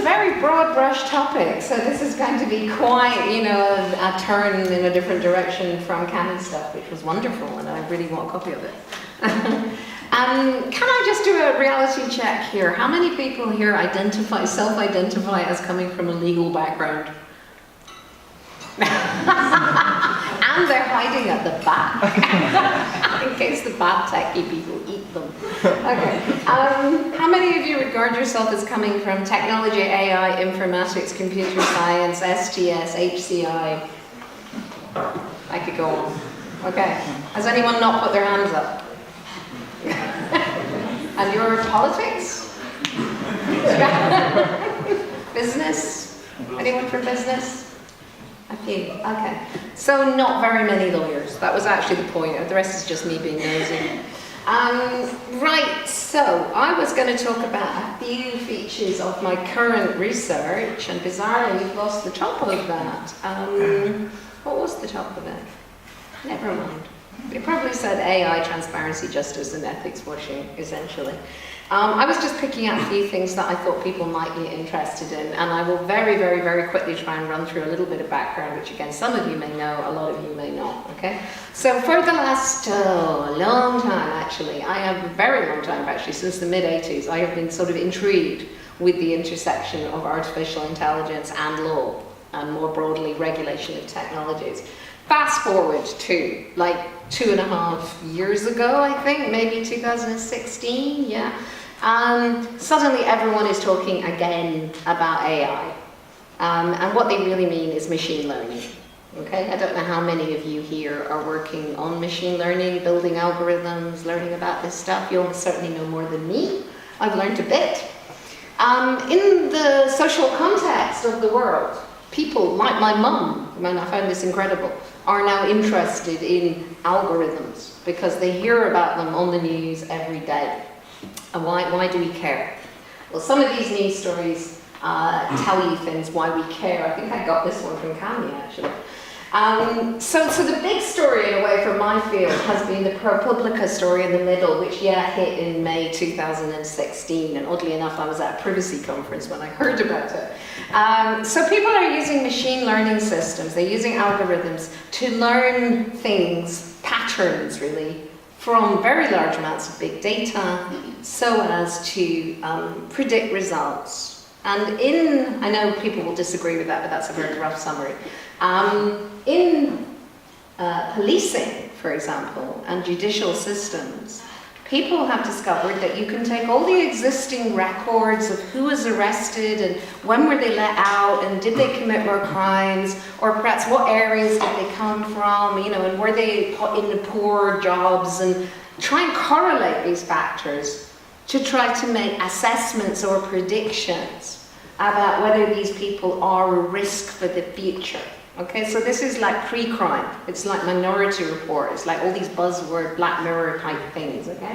very broad brush topic, so this is going to be quite, you know, a turn in a different direction from canon stuff, which was wonderful, and I really want a copy of it. Can I just do a reality check here? How many people here self-identify as coming from a legal background? And they're hiding at the back, in case the bad techie people eat them. Okay. How many of you regard yourself as coming from technology, AI, informatics, computer science, STS, HCI? I could go on. Okay. Has anyone not put their hands up? And your politics? Business? Anyone from business? A few, okay. So not very many lawyers. That was actually the point. The rest is just me being nosy. Right, so I was going to talk about a few features of my current research, and bizarrely you've lost the top of that. What was the top of it? Never mind. It probably said AI, transparency, justice, and ethics washing, essentially. I was just picking out a few things that I thought people might be interested in, and I will very, very, very quickly try and run through a little bit of background, which again, some of you may know, a lot of you may not, okay? So for the last long time, actually, a very long time actually, since the mid-80s, I have been sort of intrigued with the intersection of artificial intelligence and law, and more broadly, regulation of technologies. Fast forward to like 2.5 years ago, I think, maybe 2016, yeah. Suddenly everyone is talking again about AI. And what they really mean is machine learning. Okay, I don't know how many of you here are working on machine learning, building algorithms, learning about this stuff. You'll certainly know more than me. I've learned a bit. In the social context of the world, people like my mum, and I found this incredible, are now interested in algorithms because they hear about them on the news every day. And why do we care? Well, some of these news stories tell you things why we care. I think I got this one from Cami, actually. So the big story, in a way, from my field has been the ProPublica story in the middle, which, hit in May 2016. And oddly enough, I was at a privacy conference when I heard about it. So people are using machine learning systems. They're using algorithms to learn things, patterns, really, from very large amounts of big data, so as to predict results. And I know people will disagree with that, but that's a very rough summary. In policing, for example, and judicial systems, people have discovered that you can take all the existing records of who was arrested and when were they let out and did they commit more crimes, or perhaps what areas did they come from, and were they put in the poor jobs, and try and correlate these factors to try to make assessments or predictions about whether these people are a risk for the future. Okay, so this is like pre-crime. It's like Minority Report. It's like all these buzzword Black Mirror type things, okay?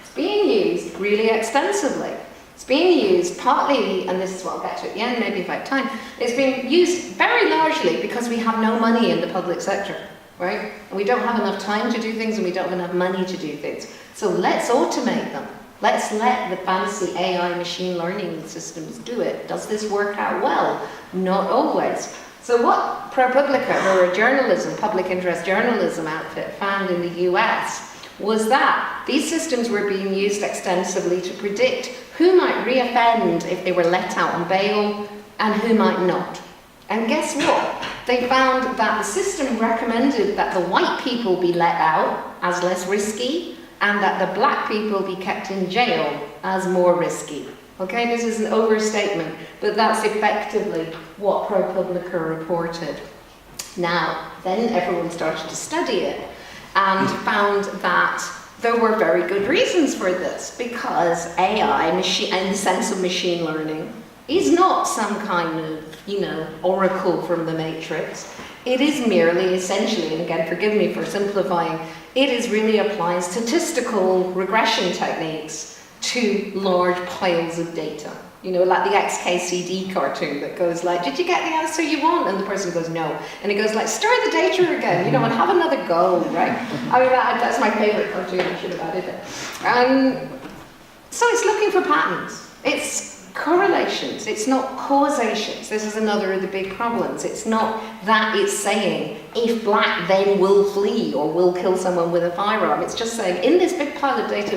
It's being used really extensively. It's being used partly, and this is what I'll get to at the end, maybe if I have time, it's being used very largely because we have no money in the public sector, right? And we don't have enough time to do things, and we don't have enough money to do things. So let's automate them. Let's let the fancy AI machine learning systems do it. Does this work out well? Not always. So what ProPublica, who are a journalism, public interest journalism outfit, found in the US was that these systems were being used extensively to predict who might reoffend if they were let out on bail and who might not. And guess what? They found that the system recommended that the white people be let out as less risky and that the black people be kept in jail as more risky. Okay, this is an overstatement, but that's effectively what ProPublica reported. Now, then everyone started to study it and found that there were very good reasons for this, because AI, in the sense of machine learning, is not some kind of, oracle from the Matrix. It is merely, essentially, and again, forgive me for simplifying, it is really applying statistical regression techniques to large piles of data. Like the XKCD cartoon that goes like, did you get the answer you want? And the person goes, no. And it goes like, stir the data again, and have another go, right? I mean, that's my favorite cartoon, I should have added it. So it's looking for patterns. It's correlations, it's not causations. This is another of the big problems. It's not that it's saying, if black then will flee or will kill someone with a firearm. It's just saying, in this big pile of data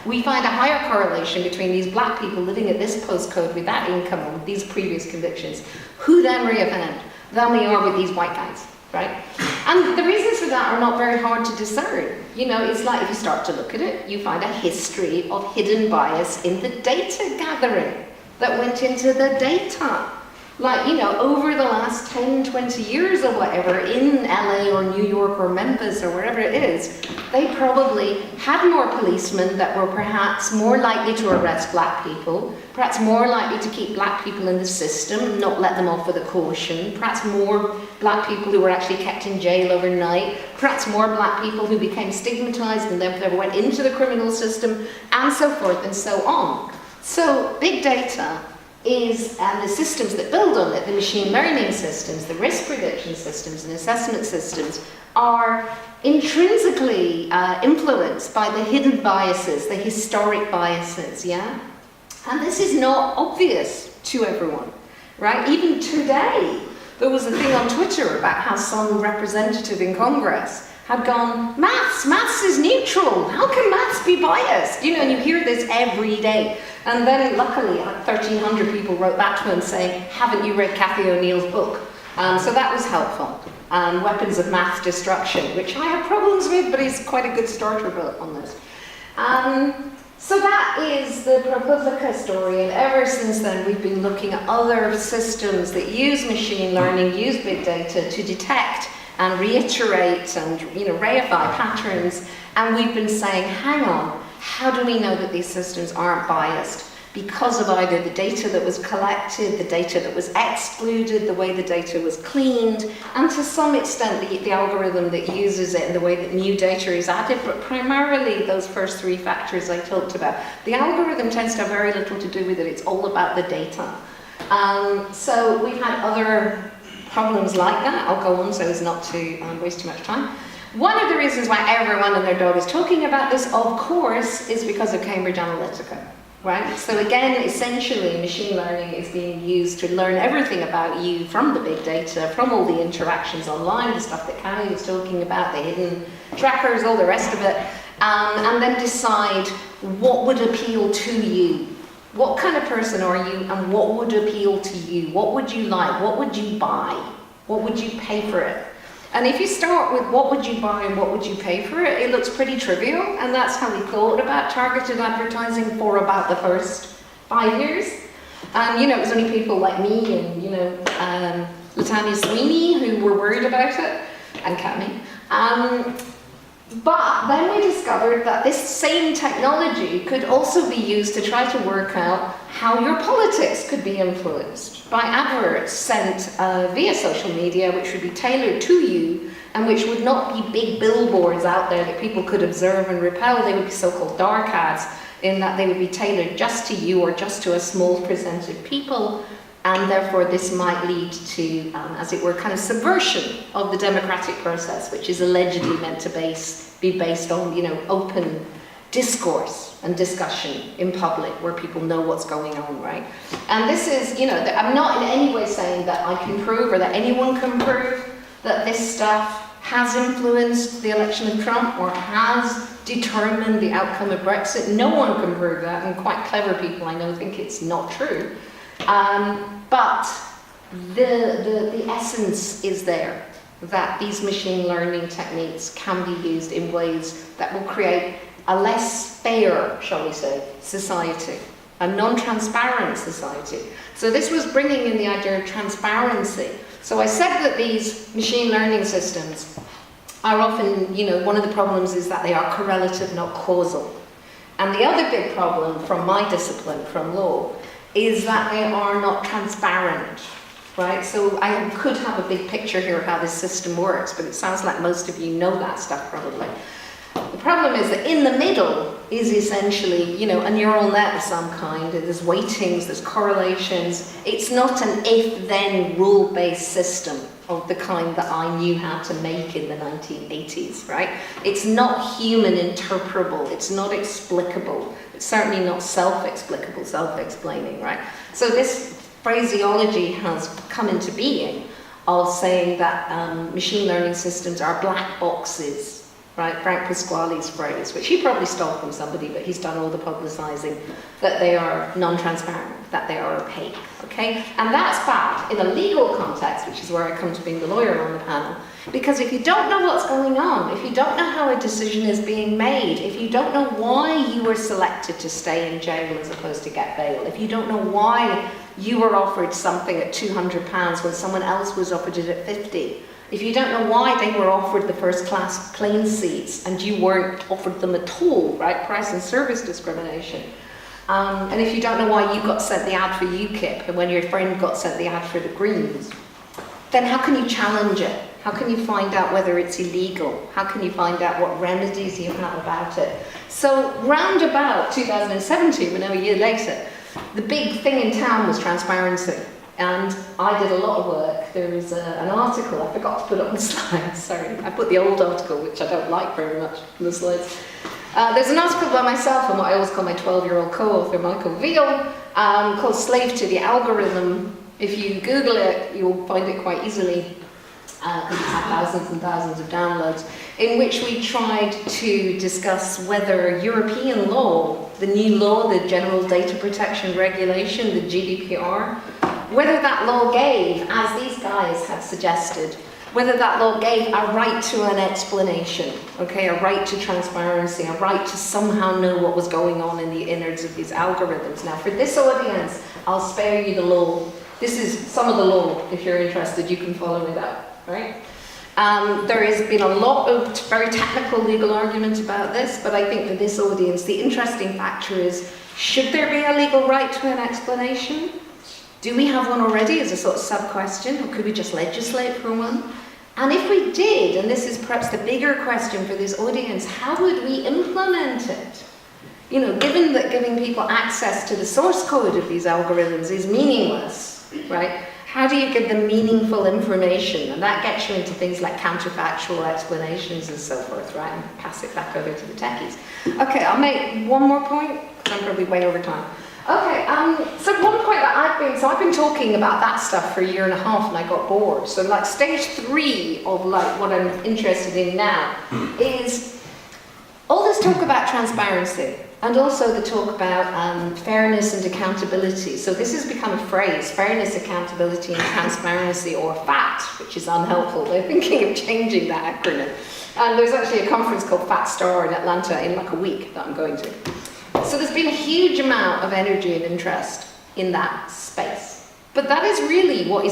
we find a higher correlation between these black people living at this postcode with that income and these previous convictions, who then reoffend, than we are with these white guys, right? And the reasons for that are not very hard to discern. You know, it's like if you start to look at it, you find a history of hidden bias in the data gathering that went into the data. Like, you know, over the last 10, 20 years or whatever, in LA or New York or Memphis or wherever it is, they probably had more policemen that were perhaps more likely to arrest black people, perhaps more likely to keep black people in the system, not let them off with a caution, perhaps more black people who were actually kept in jail overnight, perhaps more black people who became stigmatized and therefore went into the criminal system, and so forth and so on. So big data is, and the systems that build on it, the machine learning systems, the risk prediction systems and assessment systems, are intrinsically influenced by the hidden biases, the historic biases, yeah? And this is not obvious to everyone, right? Even today, there was a thing on Twitter about how some representative in Congress had gone, maths is neutral, how can maths be biased? You know, and you hear this every day. And then luckily, like 1,300 people wrote back to him saying, haven't you read Cathy O'Neill's book? So that was helpful. Weapons of Math Destruction, which I have problems with, but he's quite a good starter book on this. So that is the ProPublica story, and ever since then we've been looking at other systems that use machine learning, use big data to detect and reiterate and, you know, reify patterns, and we've been saying, hang on, how do we know that these systems aren't biased? Because of either the data that was collected, the data that was excluded, the way the data was cleaned, and to some extent the algorithm that uses it and the way that new data is added, but primarily those first three factors I talked about. The algorithm tends to have very little to do with it, it's all about the data. So we've had other problems like that. I'll go on so as not to waste too much time. One of the reasons why everyone and their dog is talking about this, of course, is because of Cambridge Analytica, right? So again, essentially, machine learning is being used to learn everything about you from the big data, from all the interactions online, the stuff that Cammy was talking about, the hidden trackers, all the rest of it, and then decide what would appeal to you. What kind of person are you, and what would appeal to you? What would you like? What would you buy? What would you pay for it? And if you start with what would you buy and what would you pay for it, it looks pretty trivial, and that's how we thought about targeted advertising for about the first 5 years. You know, it was only people like me and, you know, Latanya Sweeney who were worried about it, and Cammy. But then we discovered that this same technology could also be used to try to work out how your politics could be influenced by adverts sent via social media, which would be tailored to you and which would not be big billboards out there that people could observe and repel. They would be so-called dark ads, in that they would be tailored just to you or just to a small percentage of people. And therefore this might lead to, as it were, kind of subversion of the democratic process, which is allegedly meant to be based on, you know, open discourse and discussion in public where people know what's going on, right? And this is, you know, I'm not in any way saying that I can prove or that anyone can prove that this stuff has influenced the election of Trump or has determined the outcome of Brexit. No one can prove that, and quite clever people I know think it's not true. But the essence is there, that these machine learning techniques can be used in ways that will create a less fair, shall we say, society, a non-transparent society. So this was bringing in the idea of transparency. So I said that these machine learning systems are often, you know, one of the problems is that they are correlative, not causal. And the other big problem from my discipline, from law, is that they are not transparent, right? So I could have a big picture here of how this system works, but it sounds like most of you know that stuff probably. The problem is that in the middle, is essentially, a neural net of some kind. There's weightings, there's correlations. It's not an if-then rule-based system of the kind that I knew how to make in the 1980s, right? It's not human interpretable, it's not explicable, it's certainly not self-explicable, self-explaining, right? So this phraseology has come into being of saying that machine learning systems are black boxes, right? Frank Pasquale's phrase, which he probably stole from somebody, but he's done all the publicizing, that they are non-transparent, that they are opaque, okay? And that's bad in a legal context, which is where I come to being the lawyer on the panel, because if you don't know what's going on, if you don't know how a decision is being made, if you don't know why you were selected to stay in jail as opposed to get bail, if you don't know why you were offered something at £200 when someone else was offered it at 50, if you don't know why they were offered the first class plane seats and you weren't offered them at all, right? Price and service discrimination. And if you don't know why you got sent the ad for UKIP and when your friend got sent the ad for the Greens, then how can you challenge it? How can you find out whether it's illegal? How can you find out what remedies you have about it? So round about 2017, we're now a year later, the big thing in town was transparency. And I did a lot of work. There was an article, I forgot to put it on the slides, sorry. I put the old article, which I don't like very much, on the slides. There's an article by myself and what I always call my 12-year-old co-author, Michael Veal, called Slave to the Algorithm. If you Google it, you'll find it quite easily. It's had thousands and thousands of downloads, in which we tried to discuss whether European law, the new law, the General Data Protection Regulation, the GDPR, whether that law gave, as these guys had suggested, whether that law gave a right to an explanation, okay, a right to transparency, a right to somehow know what was going on in the innards of these algorithms. Now, for this audience, I'll spare you the law. This is some of the law. If you're interested, you can follow it up, right? There has been a lot of very technical legal argument about this, but I think for this audience, the interesting factor is, should there be a legal right to an explanation? Do we have one already as a sort of sub-question, or could we just legislate for one? And if we did, and this is perhaps the bigger question for this audience, how would we implement it? Given that giving people access to the source code of these algorithms is meaningless, right? How do you give them meaningful information? And that gets you into things like counterfactual explanations and so forth, right? And pass it back over to the techies. Okay, I'll make one more point, because I'm probably way over time. Okay, so one point that I've been talking about that stuff for a year and a half and I got bored. So like stage 3 of like what I'm interested in now is all this talk about transparency and also the talk about fairness and accountability. So this has become a phrase, fairness, accountability and transparency, or FAT, which is unhelpful. They're thinking of changing that acronym. And there's actually a conference called Fat Star in Atlanta in like a week that I'm going to. So there's been a huge amount of energy and interest in that space. But that is really what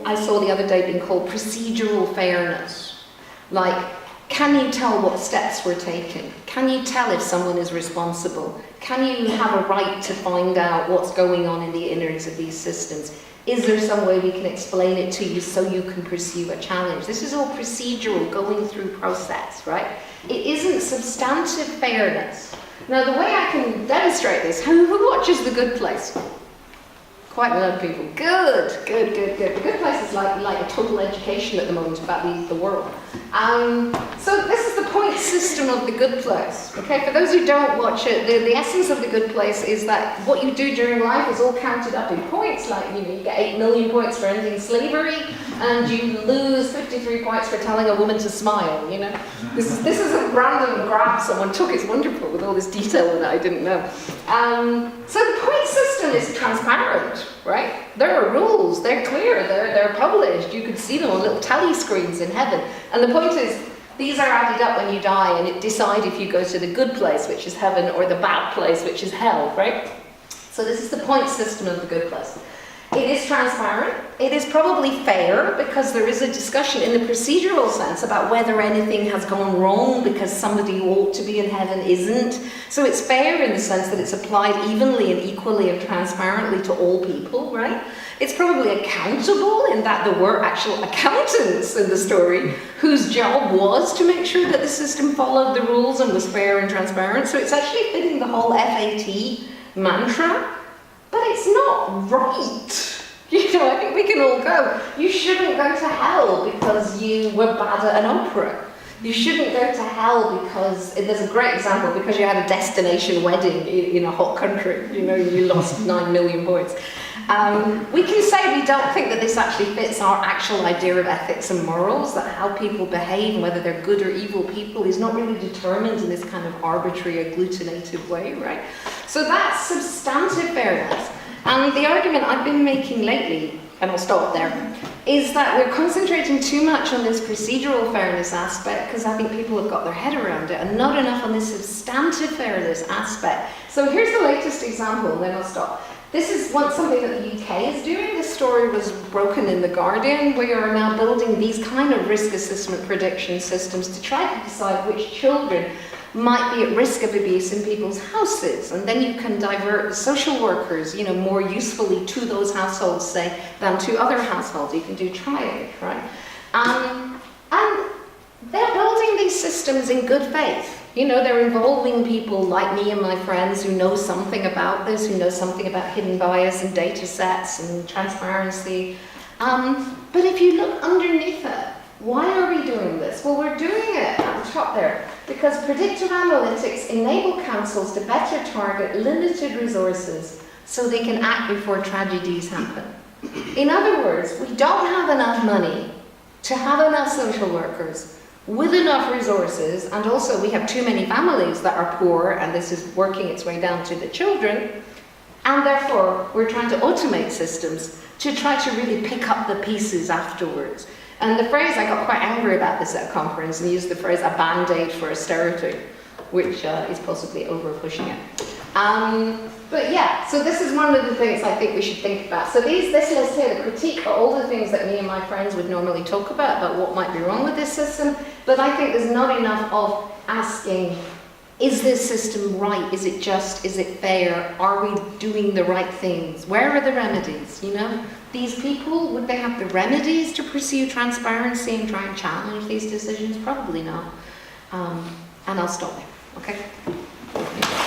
I saw the other day being called procedural fairness. Like, can you tell what steps were taken? Can you tell if someone is responsible? Can you have a right to find out what's going on in the innards of these systems? Is there some way we can explain it to you so you can pursue a challenge? This is all procedural, going through process, right? It isn't substantive fairness. Now, the way I can demonstrate this, who watches The Good Place? Quite a lot of people. Good. The Good Place is like a total education at the moment about the world. So this is the point system of The Good Place. Okay, for those who don't watch it, the essence of The Good Place is that what you do during life is all counted up in points. Like, you get 8 million points for ending slavery, and you lose 53 points for telling a woman to smile. This is a random graph someone took. It's wonderful with all this detail that I didn't know. So the point system is transparent, right? There are rules, they're clear, they're published, you can see them on little tally screens in heaven. And the point is, these are added up when you die, and it decides if you go to the good place, which is heaven, or the bad place, which is hell, right? So this is the point system of The Good Place. It is transparent. It is probably fair because there is a discussion in the procedural sense about whether anything has gone wrong because somebody who ought to be in heaven isn't. So it's fair in the sense that it's applied evenly and equally and transparently to all people, right? It's probably accountable in that there were actual accountants in the story whose job was to make sure that the system followed the rules and was fair and transparent. So it's actually fitting the whole FAT mantra, but it's not right. You know, I think we can all go. You shouldn't go to hell because you were bad at an opera. You shouldn't go to hell because, there's a great example, because you had a destination wedding in a hot country, you know, you lost 9 million points. We can say we don't think that this actually fits our actual idea of ethics and morals, that how people behave and whether they're good or evil people is not really determined in this kind of arbitrary, agglutinative way, right? So that's substantive fairness. And the argument I've been making lately, and I'll stop there, is that we're concentrating too much on this procedural fairness aspect because I think people have got their head around it, and not enough on this substantive fairness aspect. So here's the latest example, and then I'll stop. This is something that the UK is doing. This story was broken in The Guardian. We are now building these kind of risk assessment prediction systems to try to decide which children might be at risk of abuse in people's houses, and then you can divert the social workers, you know, more usefully to those households, say, than to other households. You can do triage, right? And they're building these systems in good faith. You know, they're involving people like me and my friends who know something about this, who know something about hidden bias and data sets and transparency. But if you look underneath it, why are we doing this? Well, we're doing it at the top there because predictive analytics enable councils to better target limited resources so they can act before tragedies happen. In other words, we don't have enough money to have enough social workers with enough resources, and also we have too many families that are poor, and this is working its way down to the children, and therefore we're trying to automate systems to try to really pick up the pieces afterwards. And the phrase, I got quite angry about this at a conference and used the phrase a band-aid for austerity, which is possibly over-pushing it. But yeah, so this is one of the things I think we should think about. So this list here, the critique, are all the things that me and my friends would normally talk about what might be wrong with this system, but I think there's not enough of asking, is this system right? Is it just? Is it fair? Are we doing the right things? Where are the remedies, you know? These people, would they have the remedies to pursue transparency and try and challenge these decisions? Probably not. And I'll stop there, okay?